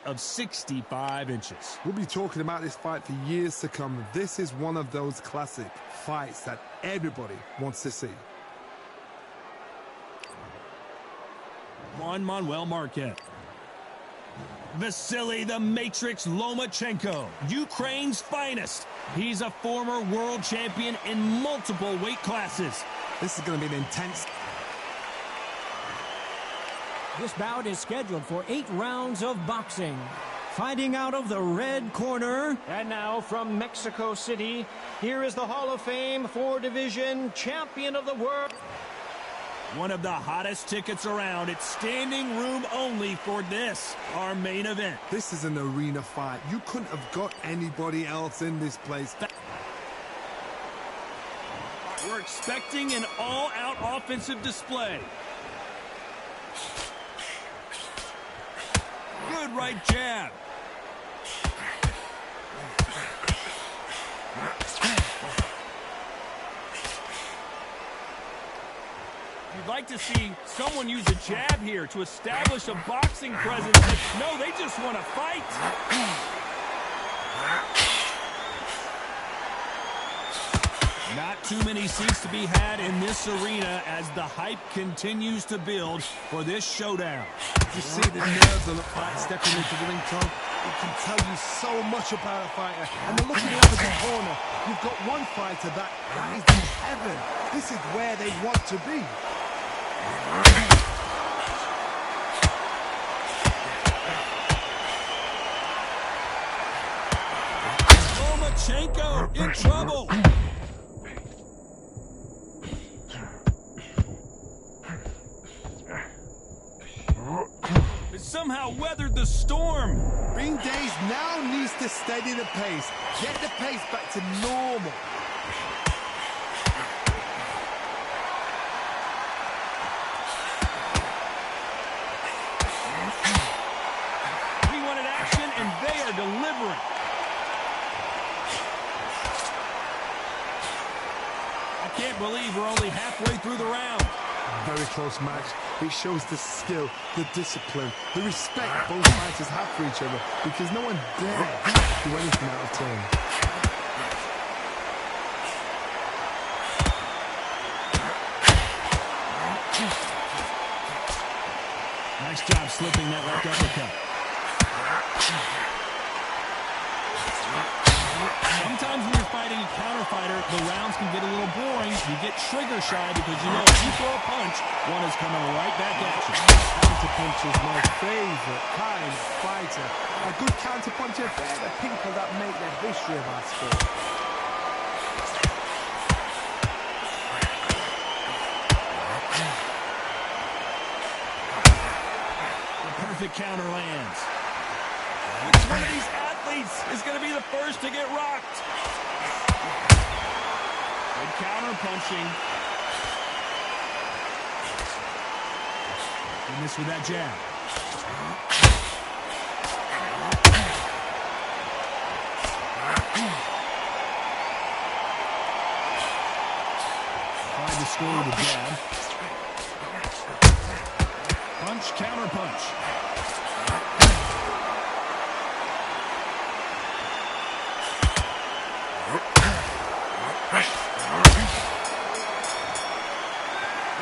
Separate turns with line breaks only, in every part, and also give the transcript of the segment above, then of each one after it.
of 65 inches.
We'll be talking about this fight for years to come. This is one of those classic fights that everybody wants to see.
Juan Manuel Marquez. Vasily the Matrix Lomachenko, Ukraine's finest. He's a former world champion in multiple weight classes.
This is going to be an intense...
This bout is scheduled for 8 rounds of boxing. Fighting out of the red corner. And now from Mexico City, here is the Hall of Fame 4-division champion of the world.
One of the hottest tickets around. It's standing room only for this, our main event.
This is an arena fight. You couldn't have got anybody else in this place.
We're expecting an all-out offensive display. Good right jab. You'd like to see someone use a jab here to establish a boxing presence. No, they just want to fight. Not too many seats to be had in this arena as the hype continues to build for this showdown.
You see the nerves on the fight stepping into the ring, Tom. It can tell you so much about a fighter. And the look in the opposite corner, you've got one fighter that is in heaven. This is where they want to be.
Lomachenko in trouble. It somehow weathered the storm.
Ring Days now needs to steady the pace. Get the pace back to normal.
He wanted action, and they are delivering. I can't believe we're only halfway through the round.
Very close match. It shows the skill, the discipline, the respect both fighters have for each other, because no one dare do anything out of turn.
Nice job slipping that left uppercut. Sometimes when you're fighting a counter fighter, the rounds can get a little boring. You get trigger shy because you know if you throw a punch, one is coming right back at you.
Counter punch is my favorite kind of fighter. A good counter puncher, they're the people that make the history of our sport.
The perfect counter lands. Which one of these athletes is going to be the first to get rocked? Good counter punching. And this with that jab. Tried to score with a jab. Punch, counter punch.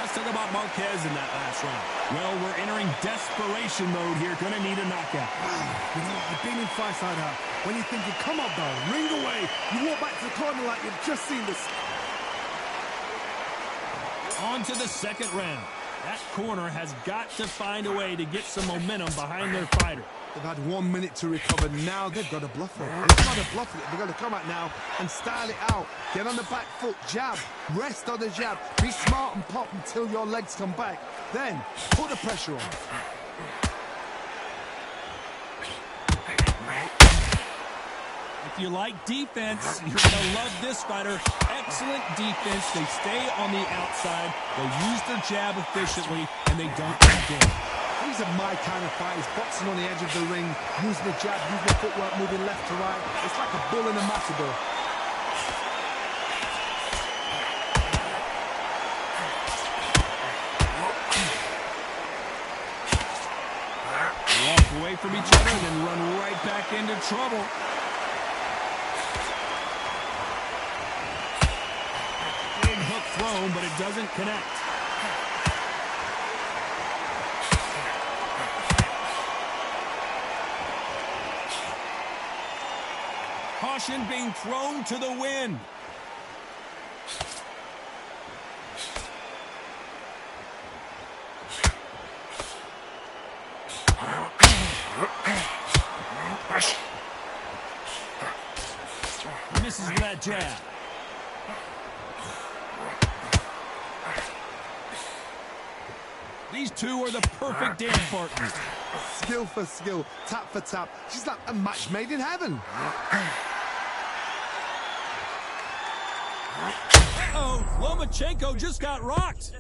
Let's talk about Marquez in that last round. Well, we're entering desperation mode here. Gonna need a knockout.
You know, I've been in fights like that. When you're thinking, come on, bro, ring away. You walk back to the corner like you've just seen this.
On to the second round. That corner has got to find a way to get some momentum behind their fighter.
They've had 1 minute to recover. Now they've got to bluff it. They've got to bluff it. They've got to come out now and style it out. Get on the back foot, jab, rest on the jab. Be smart and pop until your legs come back. Then put the pressure on.
If you like defense, you're going to love this fighter. Excellent defense. They stay on the outside. They use their jab efficiently, and they don't get game.
These are my kind of fighters, boxing on the edge of the ring, using the jab, using the footwork, moving left to right. It's like a bull in a matador.
Walk away from each other and then run right back into trouble. Big hook thrown, but it doesn't connect. Caution being thrown to the wind. Misses with that jab. These two are the perfect dance partners.
Skill for skill, tap for tap. She's like a match made in heaven.
Uh-oh, Lomachenko just got rocked.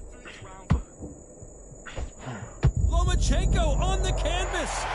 Lomachenko on the canvas.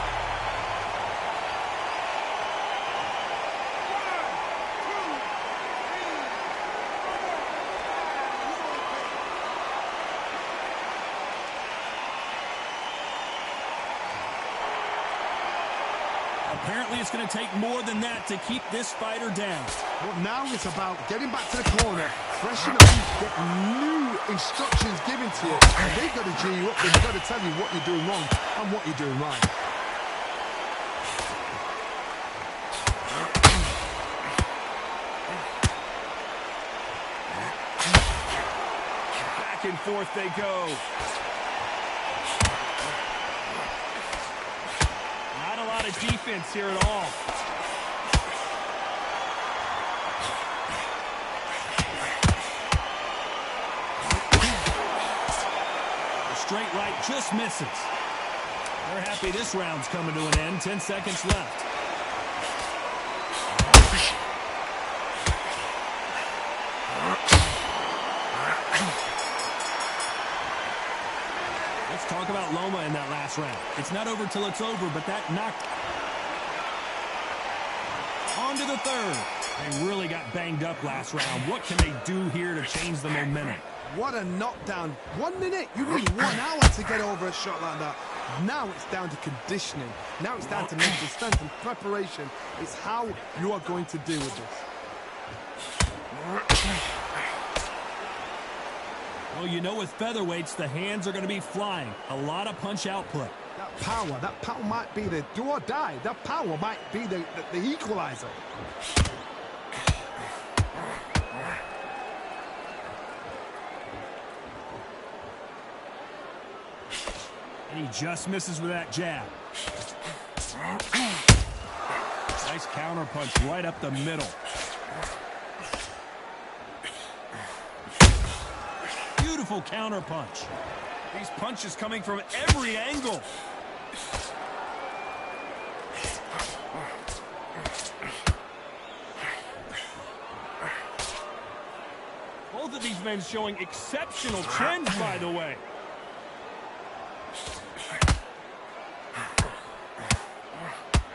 Apparently it's going to take more than that to keep this fighter down.
Well, now it's about getting back to the corner, freshen up, get new instructions given to you. And they've got to G you up, they've got to tell you what you're doing wrong and what you're doing right.
Back and forth they go. Not a lot of defense here at all. The straight right just misses. They're happy this round's coming to an end. 10 seconds left. Let's talk about Loma in that last round. It's not over till it's over, but that knocked on to the third. They really got banged up last round. What can they do here to change the momentum?
What a knockdown. 1 minute. You need 1 hour to get over a shot like that. Now it's down to conditioning. Now it's down to mental strength and preparation. It's how you are going to deal with this.
Well, you know with featherweights, the hands are going to be flying. A lot of punch output.
That power might be the do or die. That power might be the equalizer.
And he just misses with that jab. Nice counter punch right up the middle. Beautiful counter punch. These punches coming from every angle. Both of these men showing exceptional chins, by the way.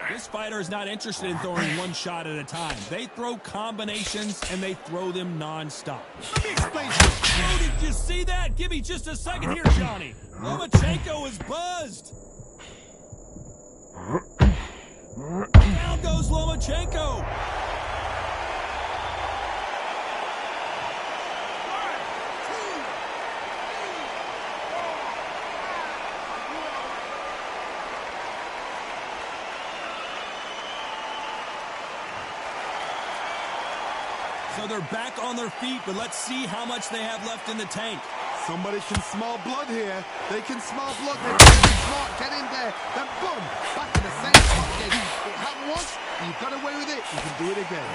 This fighter is not interested in throwing one shot at a time. They throw combinations, and they throw them non-stop. Let me explain. Oh, did you see that? Give me just a second here, Johnny. Lomachenko is buzzed. Down goes Lomachenko. So they're back on their feet, but let's see how much they have left in the tank.
Somebody can smell blood here. They can smell blood. They're smart. Get in there. Then boom, back in the same spot again. It happened once. You got away with it. You can do it again.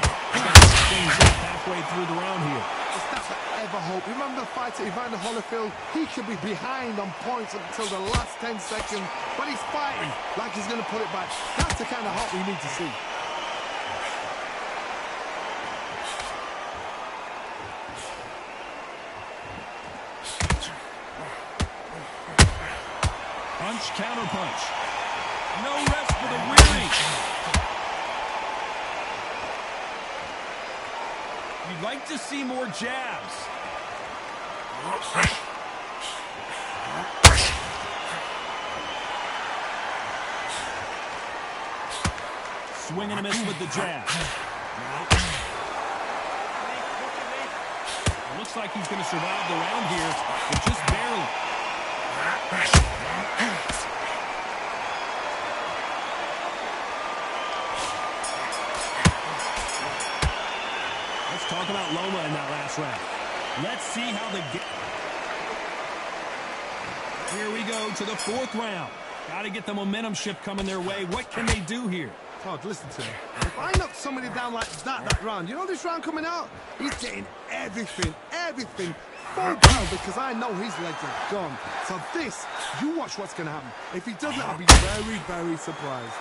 Things up halfway through the round here.
It's not to ever hope. Remember the fighter Evander Holyfield? He could be behind on points until the last 10 seconds, but he's fighting like he's going to put it back. That's the kind of hope we need to see.
Punch, counter punch. No rest for the weary. You'd like to see more jabs. Swing and a miss with the jab. It looks like he's going to survive the round here, but just barely. Let's talk about Loma in that last round. Let's see how the game... Here we go to the fourth round. Got to get the momentum shift coming their way. What can they do here?
Todd, listen to me. If I knock somebody down like that round, you know this round coming out? He's getting everything full power because I know his legs are gone. So this, you watch what's going to happen. If he doesn't, I'll be very, very surprised.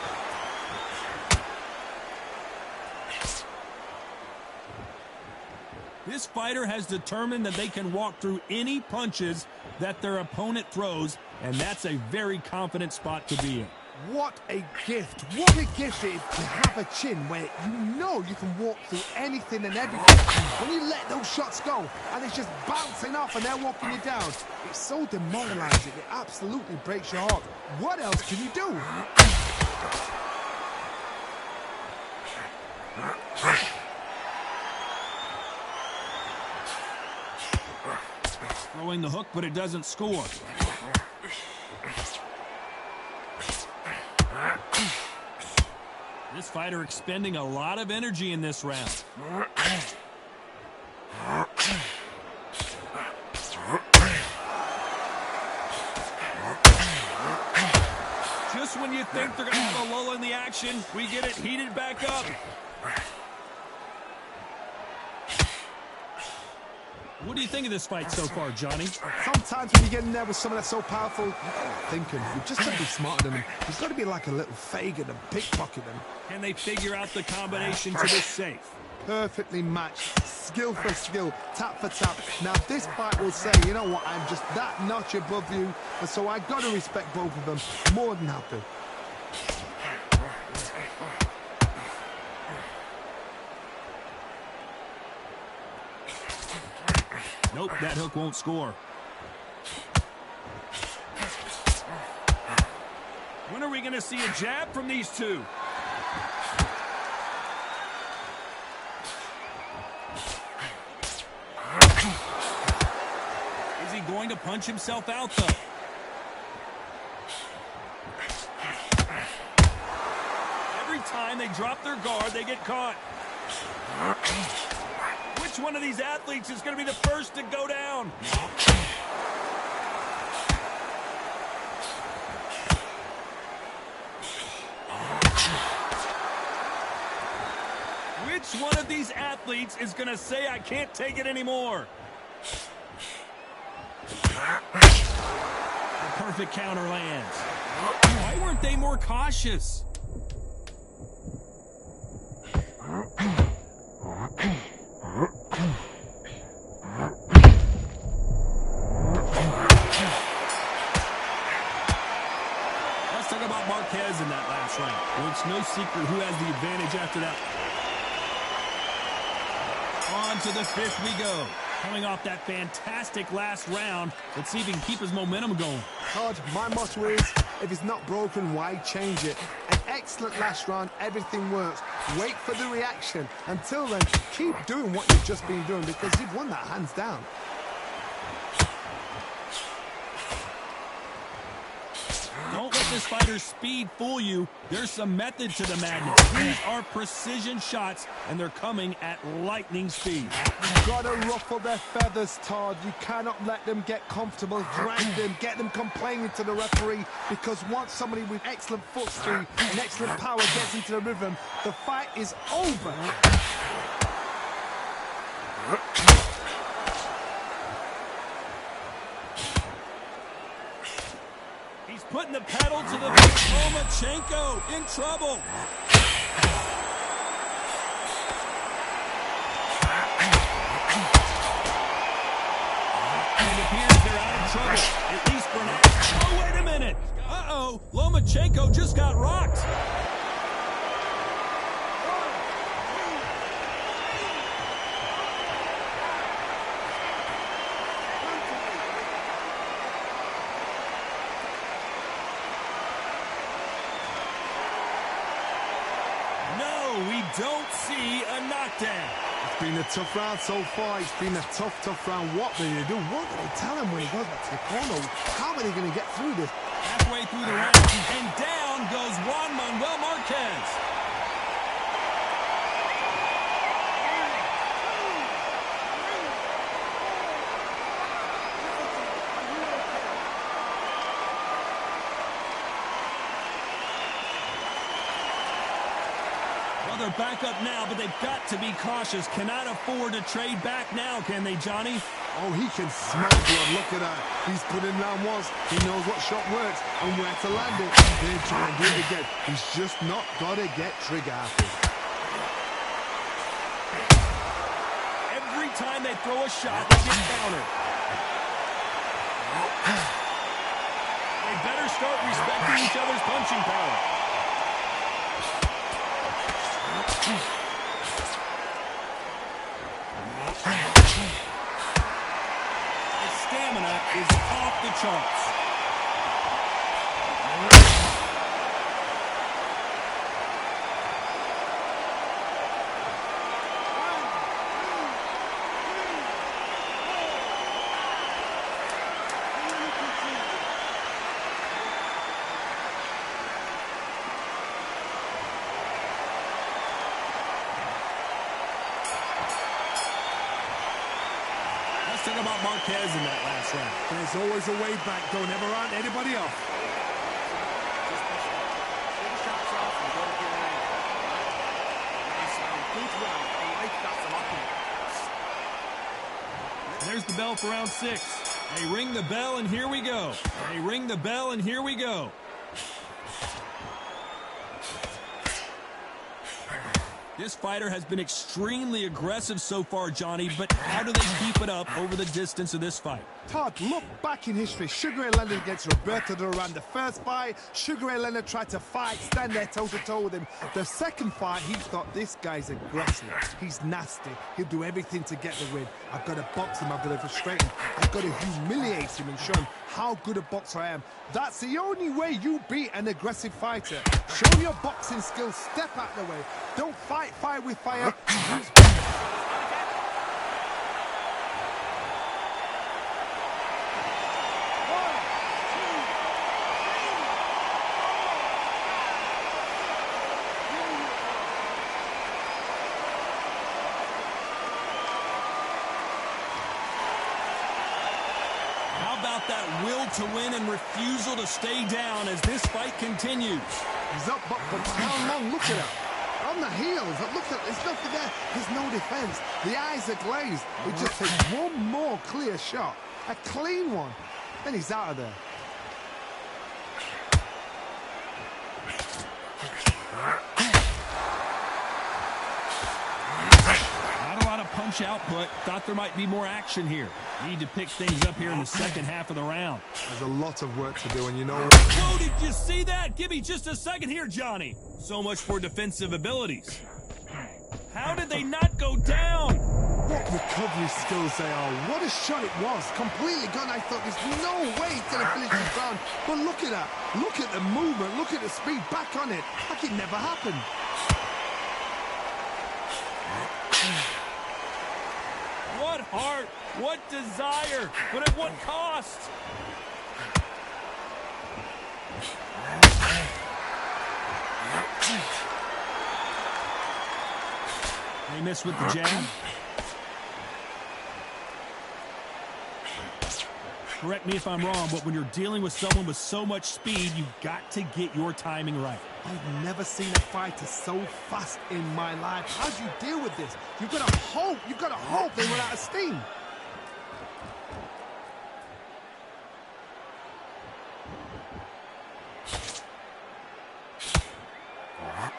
This fighter has determined that they can walk through any punches that their opponent throws, and that's a very confident spot to be in.
What a gift. What a gift it is to have a chin where you know you can walk through anything and everything. When you let those shots go and it's just bouncing off and they're walking you down, it's so demoralizing. It absolutely breaks your heart. What else can you do?
Throwing the hook, but it doesn't score. This fighter expending a lot of energy in this round. Just when you think they're going to have a lull in the action, we get it heated back up. What do you think of this fight so far, Johnny?
Sometimes when you get in there with someone that's so powerful, thinking, you've just got to be smarter than him. He's got to be like a little Fagin and pickpocket him.
Can they figure out the combination to this safe?
Perfectly matched, skill for skill, tap for tap. Now this fight will say, you know what, I'm just that notch above you, and so I got to respect both of them more than happy.
Nope, that hook won't score. When are we going to see a jab from these two? Is he going to punch himself out, though? Every time they drop their guard, they get caught. Which one of these athletes is going to be the first to go down? Which one of these athletes is going to say, I can't take it anymore? The perfect counter lands. Why weren't they more cautious? In that last round. Well, it's no secret who has the advantage after that. On to the fifth we go. Coming off that fantastic last round, let's see if he can keep his momentum going.
Todd, my motto is, if it's not broken, why change it? An excellent last round, everything works. Wait for the reaction. Until then, keep doing what you've just been doing because you've won that hands down.
Don't let this fighter's speed fool you. There's some method to the madness. These are precision shots, and they're coming at lightning speed.
You've got to ruffle their feathers, Todd. You cannot let them get comfortable, drag them, get them complaining to the referee, because once somebody with excellent foot speed and excellent power gets into the rhythm, the fight is over.
Putting the pedal to the Lomachenko in trouble. And it appears they're out of trouble, at least for now. Oh, wait a minute. Uh-oh, Lomachenko just got rocked. No, we don't see a knockdown.
It's been a tough round so far. It's been a tough round. What do they do? What do they tell him when he goes back to the corner? How are they going to get through this?
Halfway through the round, and down goes Juan Manuel Marquez. They're back up now, but they've got to be cautious. Cannot afford to trade back now, can they, Johnny?
Oh, he can smell blood. Look at that. He's put in round once. He knows what shot works and where to land it. Then try and do it again. He's just not got to get trigger happy.
Every time they throw a shot, they get countered. They better start respecting each other's punching power. His stamina is off the charts. Talk about Marquez in that last round.
There's always a way back. Don't ever round anybody off.
There's the bell for round 6. They ring the bell, and here we go. They ring the bell, and here we go. This fighter has been extremely aggressive so far, Johnny, but how do they keep it up over the distance of this fight?
Todd, look back in history. Sugar Ray Leonard against Roberto Duran. The first fight, Sugar Ray Leonard tried to fight, stand there toe-to-toe with him. The second fight, he thought, this guy's aggressive. He's nasty. He'll do everything to get the win. I've got to box him. I've got to frustrate him. I've got to humiliate him and show him how good a boxer I am. That's the only way you beat an aggressive fighter. Show him your boxing skills. Step out the way. Don't fight fire with fire.
How about that will to win and refusal to stay down as this fight continues?
He's up, but for how long? Look at him. On the heels, look at, there's nothing there. There's no defense. The eyes are glazed. He just takes one more clear shot. A clean one. Then he's out of there.
Not a lot of punch output. Thought there might be more action here. Need to pick things up here in the second half of the round.
There's a lot of work to do, and you know...
Whoa, did you see that? Give me just a second here, Johnny. So much for defensive abilities. How did they not go down?
What recovery skills they are. What a shot it was. Completely gone. I thought there's no way he's going to finish this round. But look at that. Look at the movement. Look at the speed. Back on it. Like it never happened.
What heart, what desire, but at what cost? They miss with the jab. Correct me if I'm wrong, but when you're dealing with someone with so much speed, you've got to get your timing right.
I've never seen a fighter so fast in my life. How do you deal with this? You've got to hope. You've got to hope they run out of steam.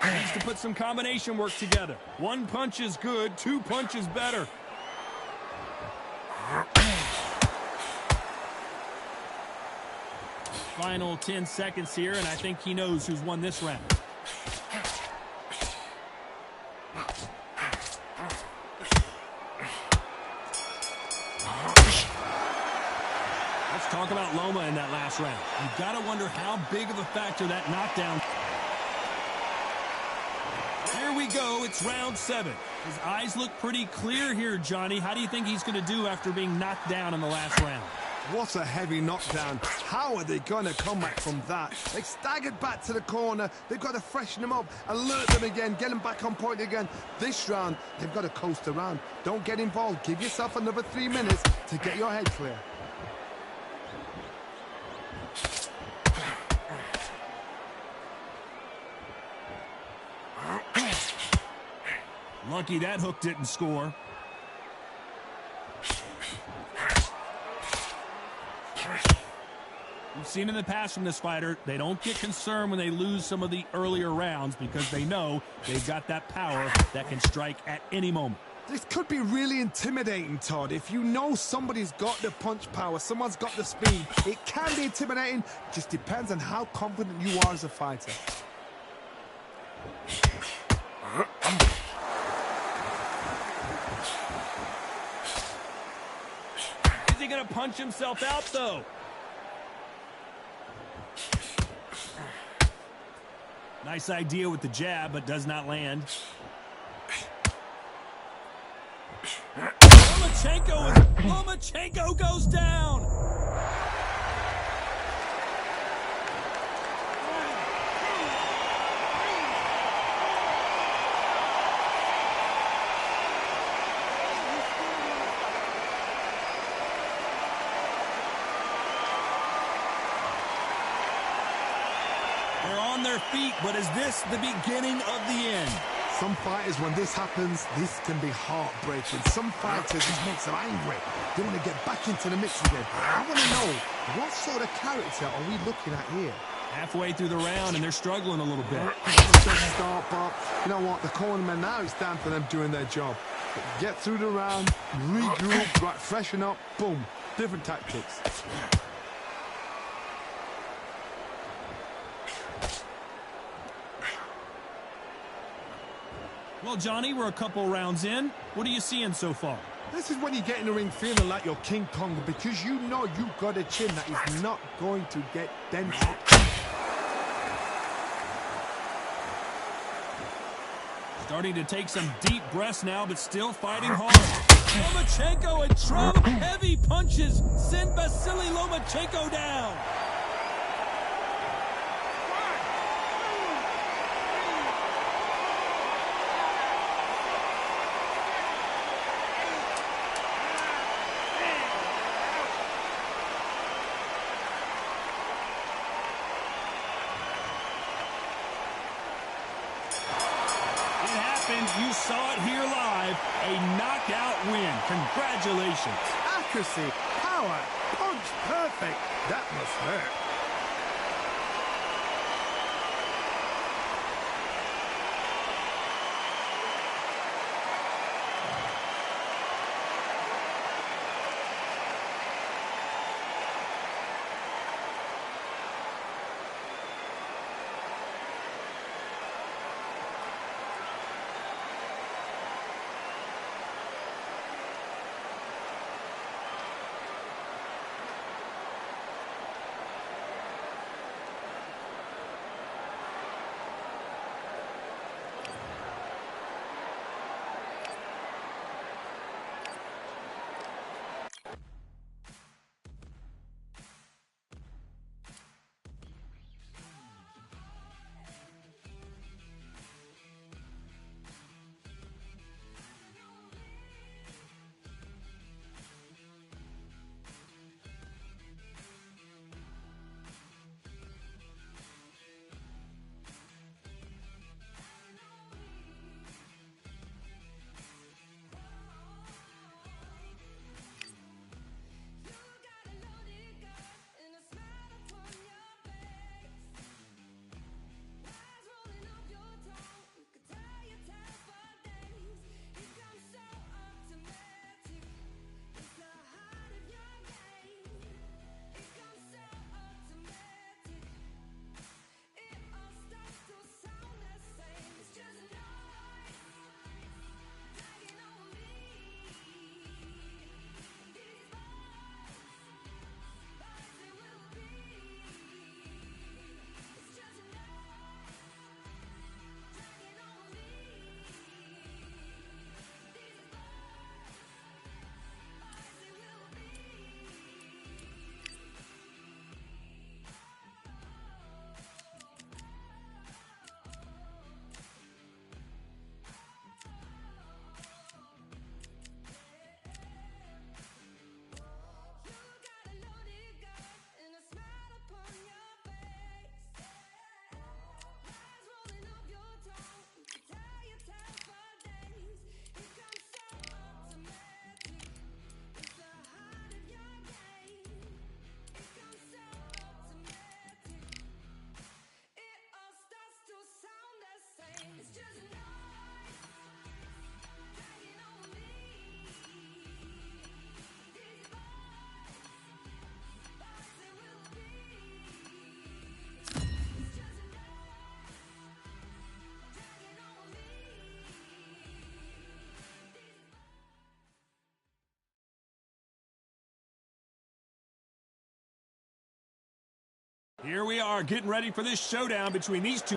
Needs to put some combination work together. One punch is good, two punches better. Final 10 seconds here, and I think he knows who's won this round. Let's talk about Loma in that last round. You've got to wonder how big of a factor that knockdown. Here we go. It's round 7. His eyes look pretty clear here, Johnny. How do you think he's going to do after being knocked down in the last round?
What a heavy knockdown. How are they going to come back from that? They staggered back to the corner. They've got to freshen them up, alert them again, get them back on point again. This round, they've got to coast around. Don't get involved. Give yourself another 3 minutes to get your head clear.
Lucky that hook didn't score. We've seen in the past from this fighter, they don't get concerned when they lose some of the earlier rounds because they know they've got that power that can strike at any moment.
This could be really intimidating, Todd. If you know somebody's got the punch power, someone's got the speed, it can be intimidating. Just depends on how confident you are as a fighter.
Is he going to punch himself out, though? Nice idea with the jab, but does not land. Lomachenko goes down. They're on their feet, but is this the beginning of the end?
Some fighters, when this happens, this can be heartbreaking. Some fighters, this makes them angry. They want to get back into the mix again. I want to know, what sort of character are we looking at here?
Halfway through the round, and they're struggling a little bit.
Start, but you know what? The cornermen now, it's time for them doing their job. Get through the round, regroup, right, freshen up, boom. Different tactics.
Well, Johnny, we're a couple rounds in. What are you seeing so far?
This is when you get in the ring feeling like you're King Kong because you know you've got a chin that is not going to get dented.
Starting to take some deep breaths now, but still fighting hard. Lomachenko in trouble. Heavy punches send Vasily Lomachenko down. You saw it here live, a knockout win. Congratulations.
Accuracy, power, punch, perfect. That must hurt.
Here we are getting ready for this showdown between these two.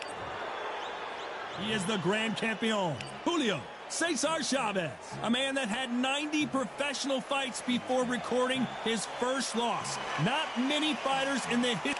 He is the Grand Campeon, Julio Cesar Chavez, a man that had 90 professional fights before recording his first loss. Not many fighters in the history.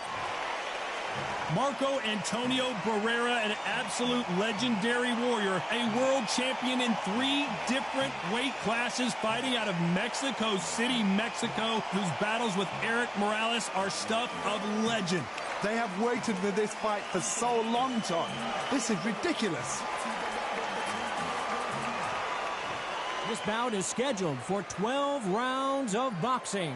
Marco Antonio Barrera, an absolute legendary warrior, a world champion in 3 different weight classes, fighting out of Mexico City, Mexico, whose battles with Eric Morales are stuff of legend.
They have waited for this fight for so long, John. This is ridiculous.
This bout is scheduled for 12 rounds of boxing.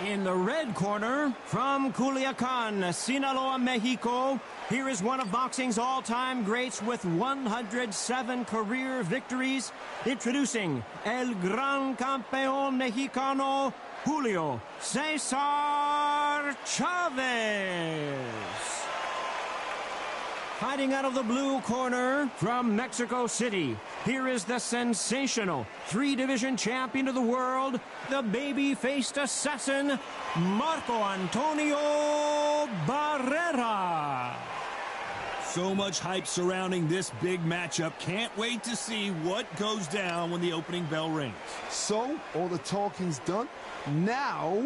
In the red corner, from Culiacan, Sinaloa, Mexico, here is one of boxing's all-time greats with 107 career victories. Introducing El Gran Campeón Mexicano, Julio Cesar Chavez. Fighting out of the blue corner, from Mexico City, here is the sensational 3-division champion of the world, the baby-faced assassin, Marco Antonio Barrera.
So much hype surrounding this big matchup. Can't wait to see what goes down when the opening bell rings.
So, all the talking's done. Now,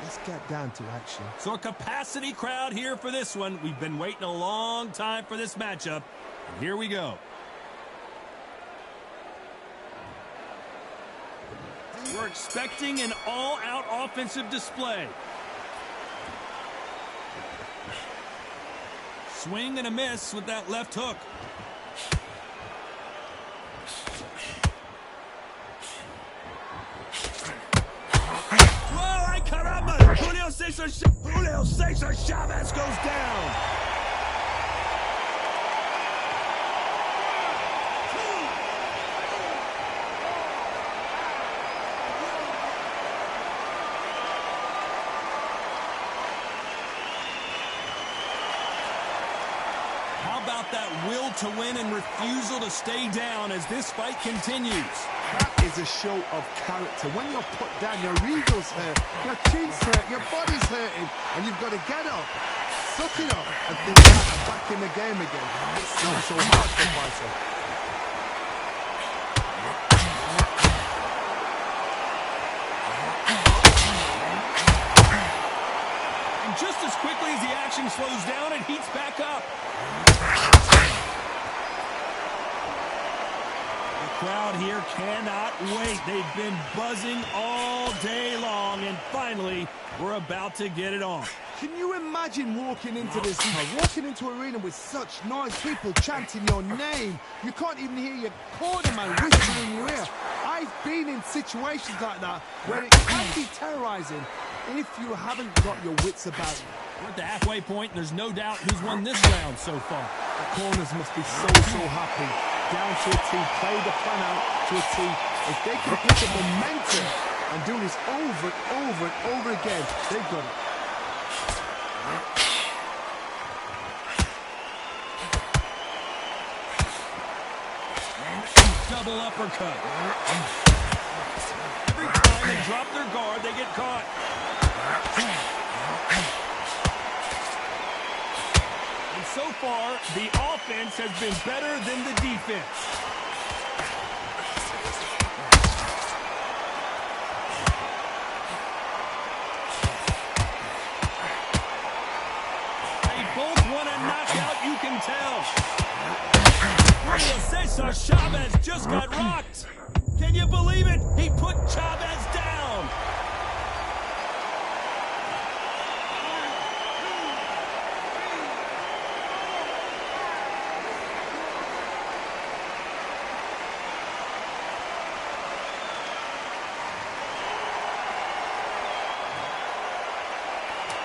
let's get down to action.
So a capacity crowd here for this one. We've been waiting a long time for this matchup. And here we go. We're expecting an all-out offensive display. Swing and a miss with that left hook. Whoa, ay caramba! Julio Cesar Chavez goes down. How about that will to win and refusal to stay down as this fight continues?
That is a show of character. When you're put down, your ego's hurt, your chin's hurt, your body's hurting, and you've got to get up, suck it up, and think back in the game again. It's so hard for fighter.
And just as quickly as the action slows down, it heats back up. Crowd here cannot wait. They've been buzzing all day long, and finally, we're about to get it on.
Can you imagine walking into this, walking into an arena with such noise, people chanting your name? You can't even hear your corner man whispering in your ear. I've been in situations like that where it can be terrorizing if you haven't got your wits about you.
We're at the halfway point, and there's no doubt who's won this round so far.
The corners must be so happy. Down to a T, play the plan out to a T. If they can pick up momentum and do this over and over and over again, they've got it.
Double uppercut. Every time they drop their guard, they get caught. So far, the offense has been better than the defense. They both want a knockout, you can tell. Julio Cesar Chavez just got rocked. Can you believe it? He put Chavez down.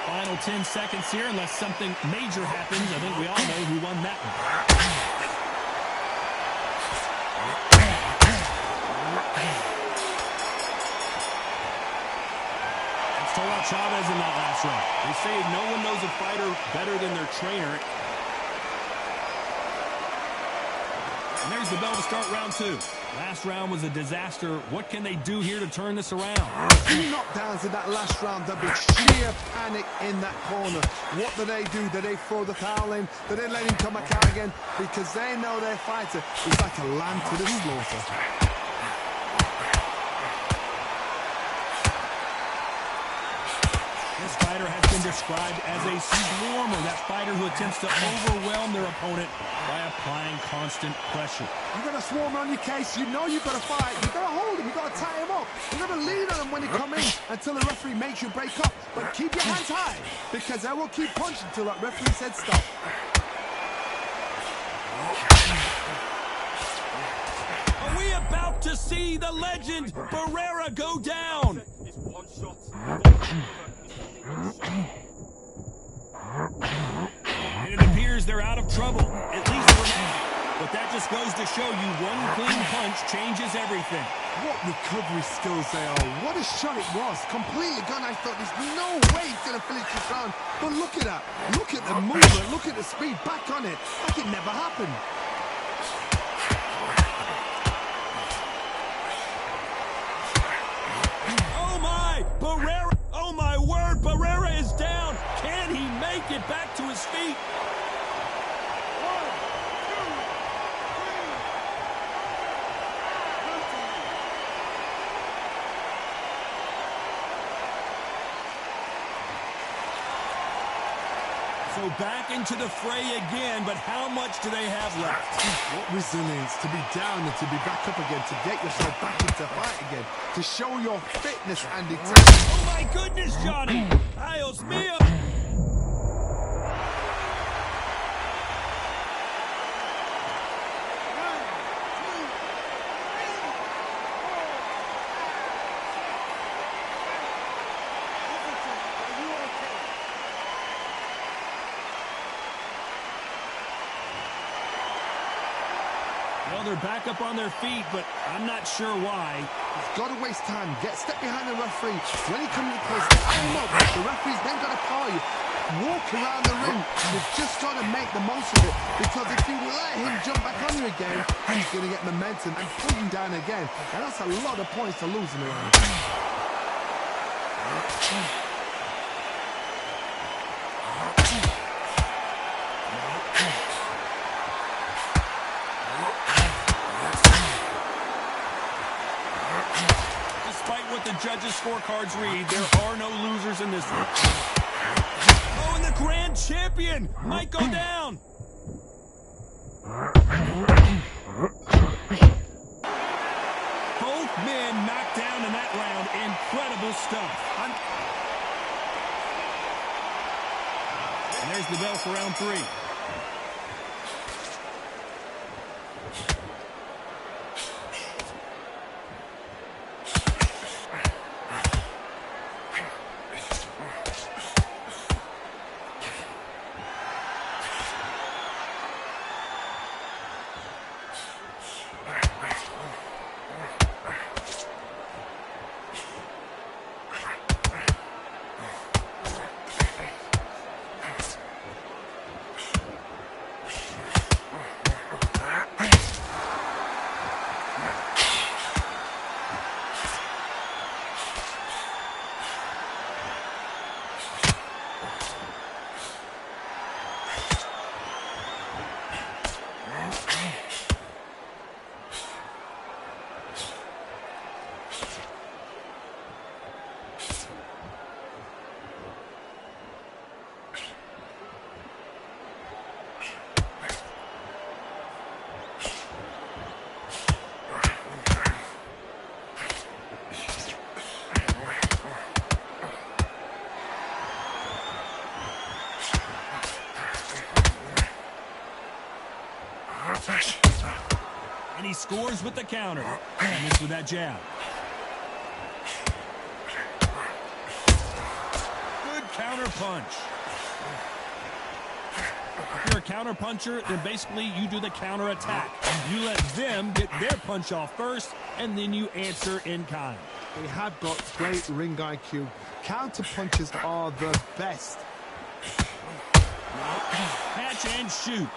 Final 10 seconds here, unless something major happens. I think we all know who won that one. Let's talk about Chavez in that last round. They say no one knows a fighter better than their trainer. And there's the bell to start round 2. Last round was a disaster. What can they do here to turn this around?
2 knockdowns in that last round. There'll be sheer panic in that corner. What do? Do they throw the towel in? Do they let him come back out again? Because they know their fighter is like a lamb to the slaughter.
This fighter has been described as a swarmer, that fighter who attempts to overwhelm their opponent by applying constant pressure.
You got a swarmer on your case, you know you've got to fight, you've got to hold him, you've got to tie him up, you've got to lean on him when he come in until the referee makes you break up. But keep your hands high, because they will keep punching until that referee said stop.
Are we about to see the legend Barrera go down? And it appears they're out of trouble, at least for now. But that just goes to show you one clean punch changes everything.
What recovery skills they are. What a shot it was. Completely gone. I thought there's no way he's going to finish this round. But look at that. Look at the movement. Look at the speed. Back on it. Like it never happened.
Oh my! Barrera! Oh my word! Barrera is down! Can he make it back to his feet? So back into the fray again, but how much do they have left?
What resilience to be down and to be back up again, to get yourself back into fight again, to show your fitness and determination.
Oh my goodness, Johnny! Dios mio! Well, they're back up on their feet, but I'm not sure why.
He's got to waste time. Step behind the referee. When he comes close, stand up. The referee's then got to call you. Walk around the ring. You've just got to make the most of it. Because if you let him jump back on you again, he's going to get momentum and pull him down again. And that's a lot of points to lose in the round.
What the judges' scorecards read, there are no losers in this one. Oh, and the grand champion might go down. Both men knocked down in that round. Incredible stuff. And there's the bell for round 3. And he scores with the counter. And missed with that jab. Good counter punch. If you're a counter puncher, then basically you do the counter attack. You let them get their punch off first, and then you answer in kind.
They have got great ring IQ. Counter punches are the best.
Catch and shoot.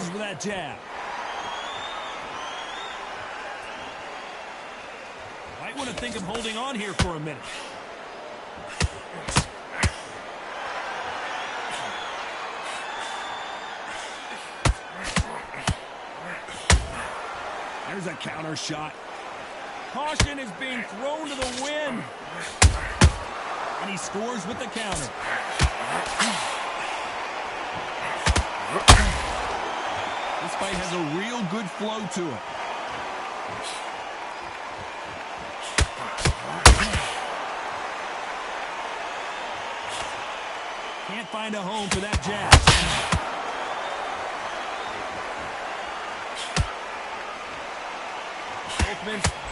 misses with that jab. Might want to think of holding on here for a minute. There's a counter shot. Caution is being thrown to the wind. And he scores with the counter. This fight has a real good flow to it. Can't find a home for that jab.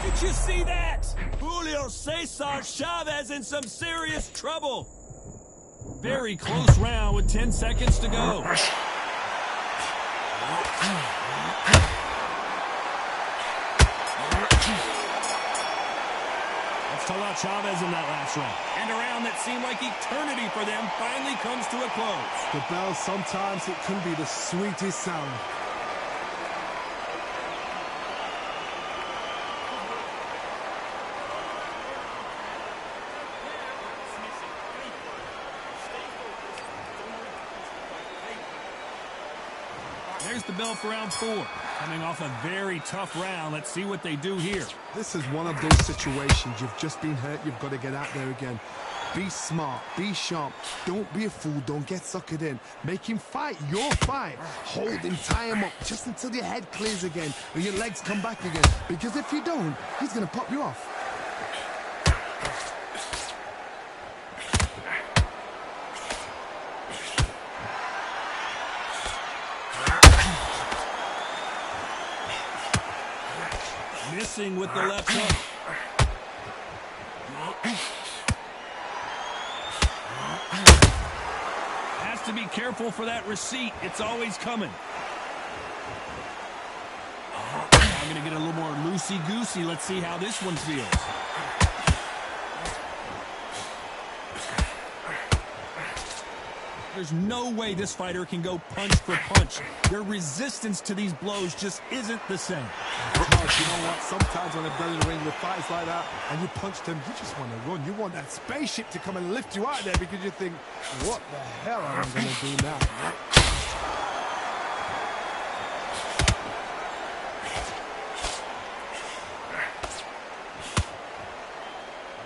Did you see that? Julio Cesar Chavez in some serious trouble. Very close round with 10 seconds to go. Let's talk about Chavez in that last round. And a round that seemed like eternity for them finally comes to a close.
The bell, sometimes it can be the sweetest sound.
There's the bell for round 4. Coming off a very tough round. Let's see what they do here.
This is one of those situations. You've just been hurt. You've got to get out there again. Be smart. Be sharp. Don't be a fool. Don't get suckered in. Make him fight your fight. Hold him. Tie him up just until your head clears again or your legs come back again. Because if you don't, he's going to pop you off.
Missing with the left hook. Has to be careful for that receipt. It's always coming. I'm going to get a little more loosey-goosey. Let's see how this one feels. There's no way this fighter can go punch for punch. Their resistance to these blows just isn't the same.
Because you know what? Sometimes when they're in the ring with fights like that and you punch them, you just want to run. You want that spaceship to come and lift you out there because you think, what the hell am I going to do now?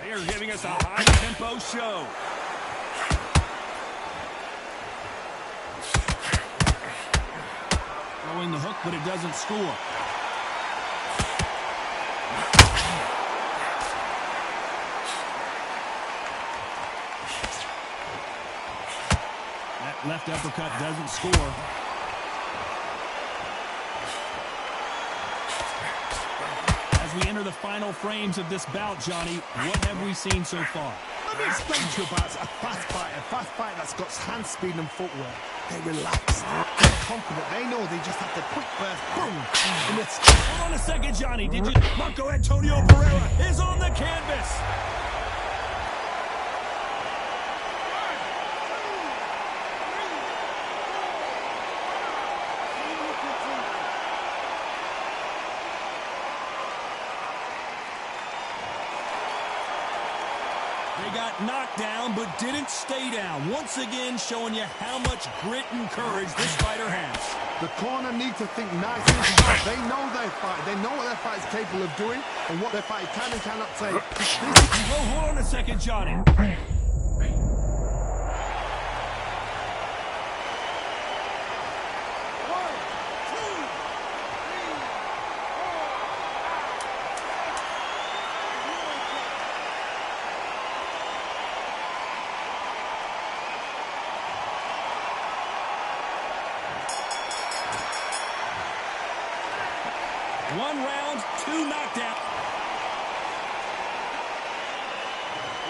They are giving us a high-tempo show. Throwing the hook, but it doesn't score. That left uppercut doesn't score. As we enter the final frames of this bout, Johnny, what have we seen so far?
Let me explain to you about a fast fight that's got hand speed and footwork. They're relaxed, they're confident, they know they just have to quick burst, boom, and it's...
Hold on a second, Johnny, did you... Marco Antonio Pereira is on the canvas. They got knocked down, but didn't stay down. Once again, showing you how much grit and courage this fighter has.
The corner need to think nice and smart. They know their fight. They know what their fight is capable of doing and what their fight can and cannot take.
Oh, hold on a second, Johnny. One round, 2 knockdown.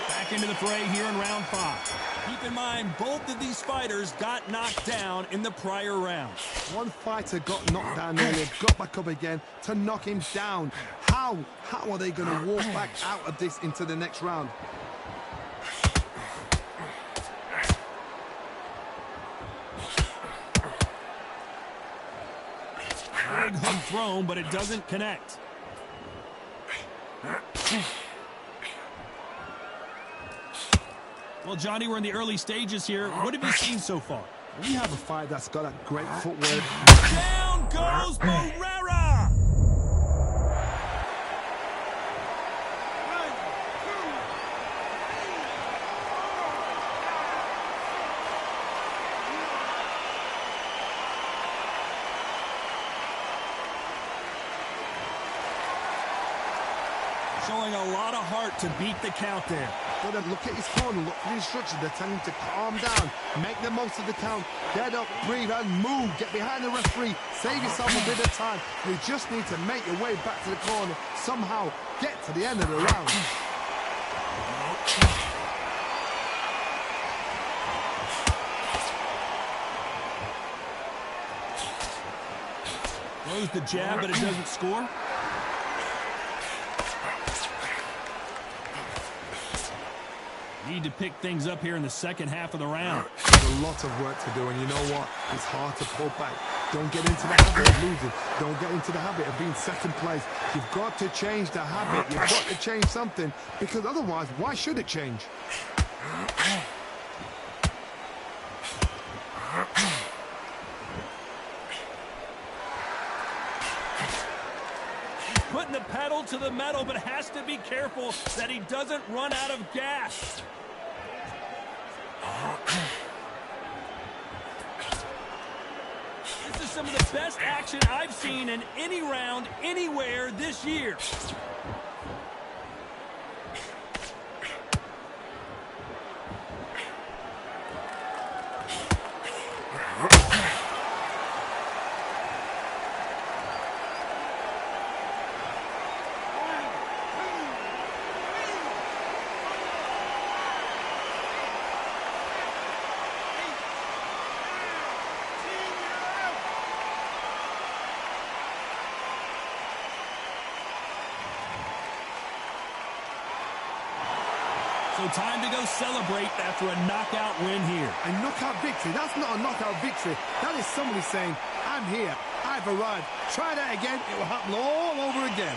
Back into the fray here in round 5. Keep in mind, both of these fighters got knocked down in the prior round.
One fighter got knocked down earlier, got back up again to knock him down. How are they going to walk back out of this into the next round?
good hook thrown, but it doesn't connect. Well, Johnny, we're in the early stages here. What have you seen so far?
We have a fight that's got a great footwork.
Down goes Barrera! Showing a lot of heart to beat the count there.
But then look at his corner, look for the instructions. They're telling him to calm down, make the most of the count, get up, breathe, and move. Get behind the referee, save yourself a bit of time. You just need to make your way back to the corner, somehow get to the end of the round.
Throws the jab, but it doesn't score. Need to pick things up here in the second half of the round.
There's a lot of work to do, and you know what? It's hard to pull back. Don't get into the habit of losing. Don't get into the habit of being second place. You've got to change the habit. You've got to change something, because otherwise, why should it change?
Putting the pedal to the metal, but has to be careful that he doesn't run out of gas. This is some of the best action I've seen in any round, anywhere this year. So time to go celebrate after a knockout win here.
A knockout victory? That's not a knockout victory. That is somebody saying, I'm here, I've arrived. Try that again, it will happen all over again.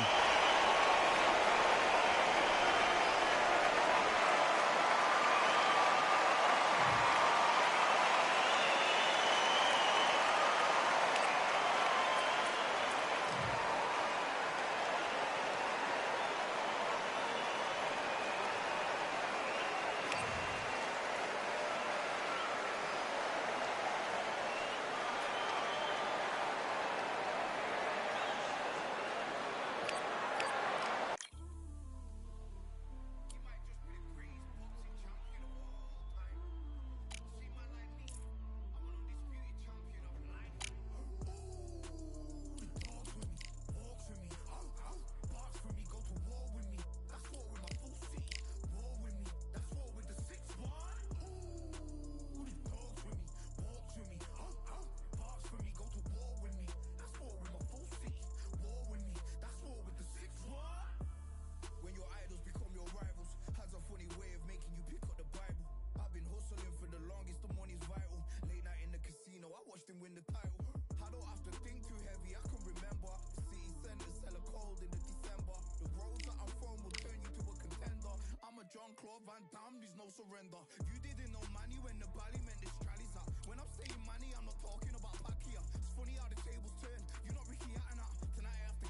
Surrender. You didn't know money when the bally meant this trally's up. When I'm saying money, I'm not talking about Pakia. It's funny how the tables turn. You're not Ricky Hatton up. Tonight I have to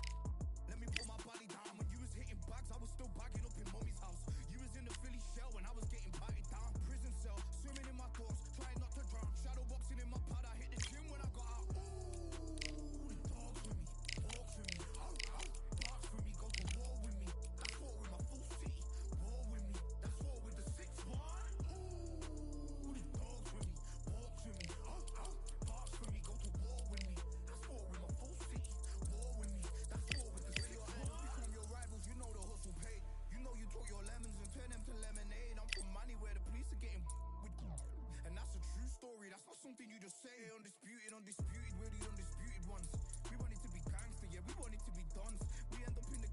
let me put my body down. When you was hitting bags, I was still bagging up in mommy's house. You was in the Philly shell when I was getting patted down. Prison cell, swimming in my thoughts, trying not to drown. Shadow boxing in my pad, I hit the gym when I got out. Ooh, the dogs with me, walks with me, barks with me, go to war with me. That's war with my full city, war with me. That's war with the 6-1. Something you just say. Undisputed, we're the undisputed ones. We want it to be gangster, yeah, we want it to be dons. We end up in the